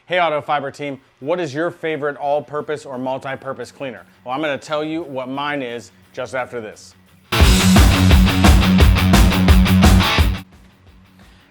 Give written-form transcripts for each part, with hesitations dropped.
Hey Auto Fiber team, what is your favorite all-purpose or multi-purpose cleaner? Well, I'm going to tell you what mine is just after this.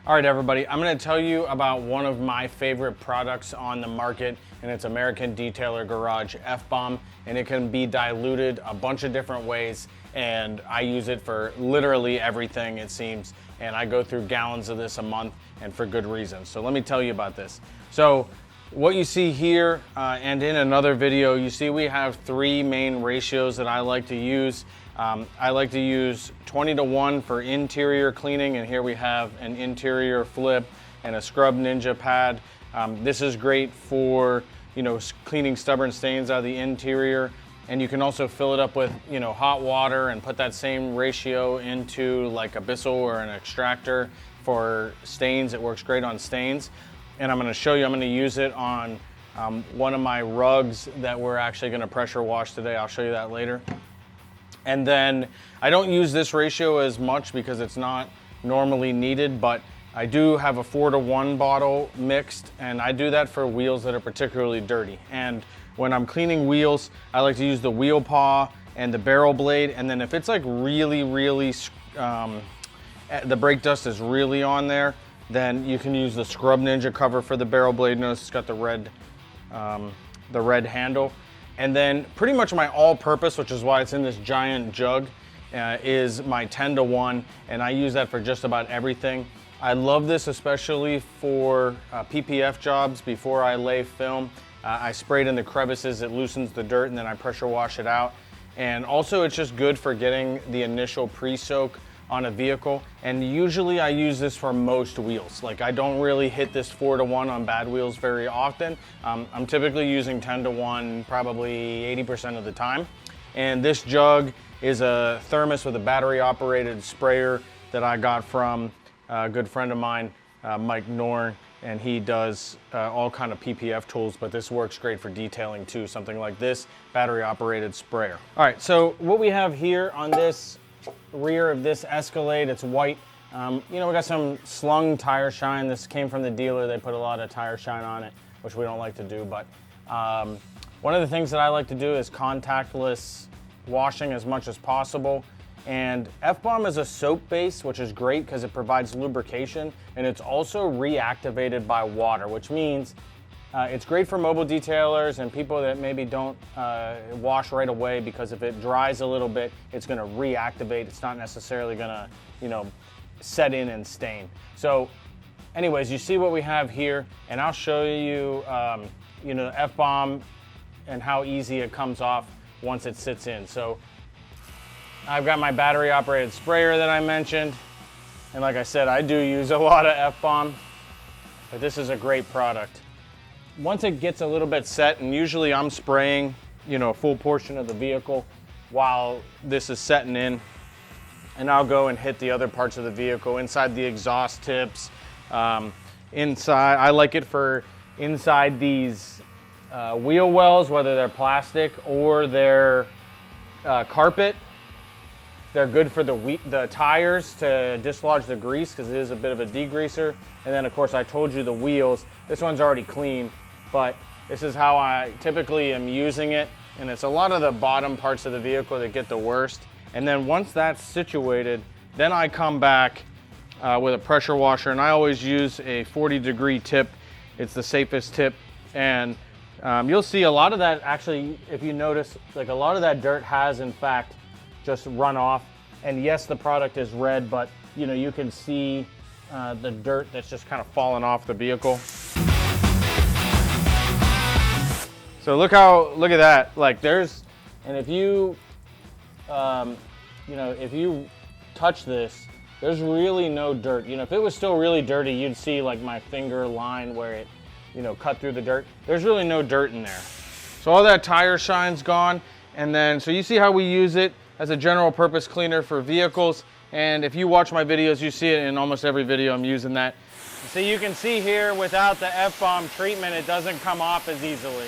All right, everybody, I'm going to tell you about one of my favorite products on the market, and it's American Detailer Garage F-Bomb, and it can be diluted a bunch of different ways, and I use it for literally everything, it seems, and I go through gallons of this a month, and for good reason. So let me tell you about this. So what you see here and in another video, you see we have three main ratios that I like to use. I like to use 20:1 for interior cleaning, and here we have an interior flip and a Scrub Ninja pad. This is great for, cleaning stubborn stains out of the interior, and you can also fill it up with, hot water and put that same ratio into like a Bissell or an extractor for stains. It works great on stains, and I'm going to show you. I'm going to use it on one of my rugs that we're actually going to pressure wash today. I'll show you that later. And then I don't use this ratio as much because it's not normally needed, but I do have a 4:1 bottle mixed, and I do that for wheels that are particularly dirty. And when I'm cleaning wheels, I like to use the wheel paw and the barrel blade. And then if it's like really, the brake dust is really on there, then you can use the Scrub Ninja cover for the barrel blade. Notice it's got the red handle. And then pretty much my all-purpose, which is why it's in this giant jug, is my 10:1, and I use that for just about everything. I love this especially for PPF jobs before I lay film. I spray it in the crevices, it loosens the dirt, and then I pressure wash it out. And also it's just good for getting the initial pre-soak on a vehicle, and usually I use this for most wheels. Like, I don't really hit this 4:1 on bad wheels very often. I'm typically using 10:1 probably 80% of the time. And this jug is a thermos with a battery operated sprayer that I got from a good friend of mine, Mike Norn, and he does all kind of PPF tools, but this works great for detailing too. Something like this, battery operated sprayer. All right, so what we have here on this rear of this Escalade, it's white. We got some slung tire shine. This came from the dealer. They put a lot of tire shine on it, which we don't like to do, but one of the things that I like to do is contactless washing as much as possible. And F-Bomb is a soap base, which is great because it provides lubrication, and it's also reactivated by water, which means it's great for mobile detailers and people that maybe don't wash right away, because if it dries a little bit, it's going to reactivate. It's not necessarily going to, set in and stain. So anyways, you see what we have here, and I'll show you, F-Bomb and how easy it comes off once it sits in. So I've got my battery operated sprayer that I mentioned. And like I said, I do use a lot of F-Bomb, but this is a great product. Once it gets a little bit set, and usually I'm spraying, a full portion of the vehicle while this is setting in, and I'll go and hit the other parts of the vehicle, inside the exhaust tips, inside. I like it for inside these wheel wells, whether they're plastic or they're carpet. They're good for the tires to dislodge the grease, because it is a bit of a degreaser. And then of course I told you the wheels. This one's already clean, but this is how I typically am using it. And it's a lot of the bottom parts of the vehicle that get the worst. And then once that's situated, then I come back with a pressure washer, and I always use a 40-degree tip. It's the safest tip. And you'll see a lot of that, actually, if you notice, like a lot of that dirt has in fact just run off. And yes, the product is red, but you can see the dirt that's just kind of fallen off the vehicle. So look at that. Like and if you, if you touch this, there's really no dirt. If it was still really dirty, you'd see like my finger line where it, cut through the dirt. There's really no dirt in there. So all that tire shine's gone. And then, so you see how we use it as a general purpose cleaner for vehicles. And if you watch my videos, you see it in almost every video I'm using that. So you can see here, without the F-Bomb treatment, it doesn't come off as easily.